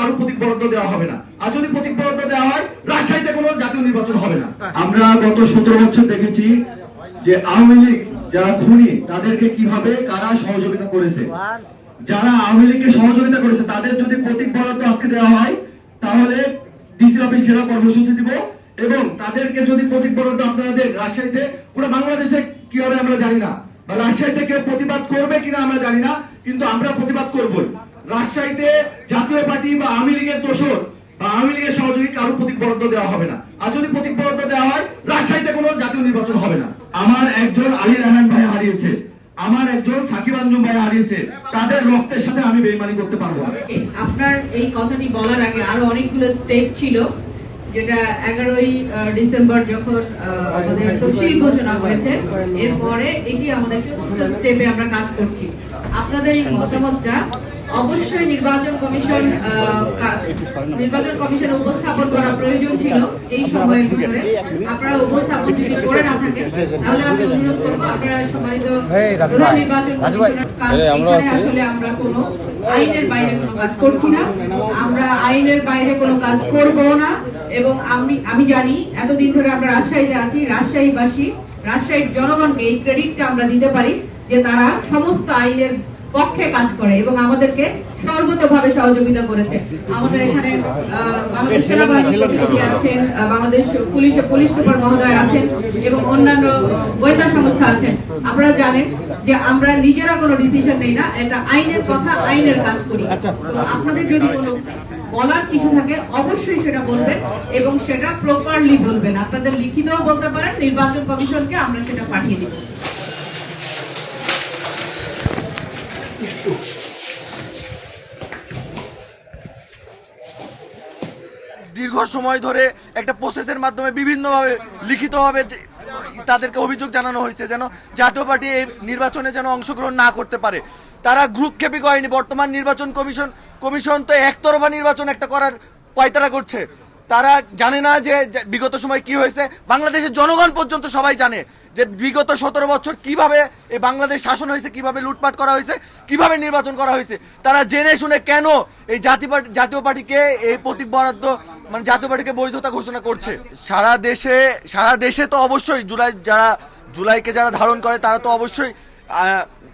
কারো প্রতীক বরাদ্দ দেওয়া হবে না। আর যদি প্রতীক বরাদ্দ দেওয়া হয়, রাজশাহীতে কোনো জাতীয় নির্বাচন হবে না। আমরা গত 17 বছর দেখেছি যে আওয়ামী লীগ যারা খুনি তাদেরকে কিভাবে কারা সহযোগিতা করেছে। যারা আওয়ামী লীগকে সহযোগিতা করেছে তাদের যদি প্রতীক বরাদ্দ আজকে দেওয়া হয়, তাহলে ডিসি অফিস ঘেরাও কর্মসূচি দিব, এবং তাদেরকে যদি প্রতীক বরাদ্দ আপনাদের রাজশাহীতে, পুরো বাংলাদেশে কি হবে আমরা জানি না, বা রাজশাহীতে কেউ প্রতিবাদ করবে কিনা আমরা জানি না, কিন্তু আমরা প্রতিবাদ করবই। রাজশাহীতে জাতীয় পার্টি বা আওয়ামী লীগের দোসর বা আওয়ামী লীগের সহযোগী কারো প্রতীক বরাদ্দ দেওয়া হবে না। আর যদি প্রতীক বরাদ্দ দেওয়া হয়, রাজশাহীতে কোনো জাতীয় নির্বাচন হবে না। আমার একজন আলী রায়হান ভাই হারিয়েছে, আমার একজন সাকিব আঞ্জুম ভাই হারিয়েছে, তাদের রক্তের সাথে আমি বেইমানি করতে পারবো না। আপনার এই কথাটি বলার আগে আরো অনেকগুলো স্টেপ ছিল, যেটা 11ই ডিসেম্বর যখন আমাদের তফসিল ঘোষণা হয়েছে, এরপরে এটি আমাদের চতুর্থ স্টেপে আমরা কাজ করছি। আপনাদের এই মতামতটা অবশ্যই নির্বাচন কমিশন উপস্থাপন করা প্রয়োজন ছিল এই সময়ের ভিতরে। আপনারা উপস্থাপন যদি করে না থাকেন, তাহলে আমি অনুরোধ করবো আপনারা সম্মানিত প্রধান নির্বাচন কমিশনার, আসলে আমরা কোনো আইনের বাইরে কোনো কাজ করছি না, আমরা আইনের বাইরে কোনো কাজ করব না। এবং আমি জানি এতদিন ধরে আমরা রাজশাহীতে আছি, রাজশাহীবাসী, রাজশাহীর জনগণকে এই ক্রেডিটটা আমরা দিতে পারি যে তারা সমস্ত আইনের পক্ষে কাজ করে এবং আমাদেরকে সর্বতভাবে সহযোগিতা করেছে। আমাদের এখানে বাংলাদেশ সেনাবাহিনী প্রতিনিধি আছেন, বাংলাদেশ পুলিশ সুপার মহোদয় আছেন এবং অন্যান্য গোয়েন্দা সংস্থা আছেন। আপনারা জানেন যে আমরা নিজেরা কোনো ডিসিশন নেই না, এটা আইনের কথা, আইনের কাজ করি। আপনাদের যদি কোনো বলার কিছু থাকে অবশ্যই সেটা বলবেন এবং সেটা প্রপারলি বলবেন। আপনাদের লিখিতও বলতে পারেন, নির্বাচন কমিশনকে আমরা সেটা পাঠিয়ে দিব। দীর্ঘ সময় ধরে একটা প্রসেসের মাধ্যমে বিভিন্নভাবে লিখিতভাবে তাদেরকে অভিযোগ জানানো হয়েছে যেন জাতীয় পার্টি এই নির্বাচনে যেন অংশগ্রহণ না করতে পারে। তারা গ্রুপক্ষেপই করেনি। বর্তমান নির্বাচন কমিশন তো একতরফা নির্বাচন একটা করার পায়তারা করছে। তারা জানে না যে বিগত সময় কি হয়েছে। বাংলাদেশের জনগণ পর্যন্ত সবাই জানে যে বিগত 17 বছর কিভাবে এই বাংলাদেশ শাসন হয়েছে, কিভাবে লুটপাট করা হয়েছে, কিভাবে নির্বাচন করা হয়েছে। তারা জেনে শুনে কেন এই জাতীয় পার্টিকে এই প্রতীক বরাদ্দ, মানে জাতীয় পার্টিকে বৈধতা ঘোষণা করছে। সারা দেশে তো অবশ্যই জুলাইকে যারা ধারণ করে তারা তো অবশ্যই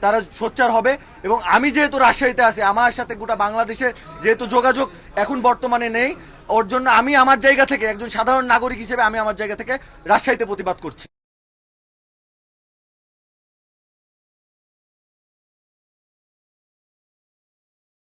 তারা সোচ্চার হবে। এবং আমি যেহেতু রাজশাহীতে আছি, আমার সাথে গোটা বাংলাদেশের যেহেতু যোগাযোগ এখন বর্তমানে নেই, ওর জন্য আমি আমার জায়গা থেকে একজন সাধারণ নাগরিক হিসেবে আমি আমার জায়গা থেকে রাজশাহীতে প্রতিবাদ করছি।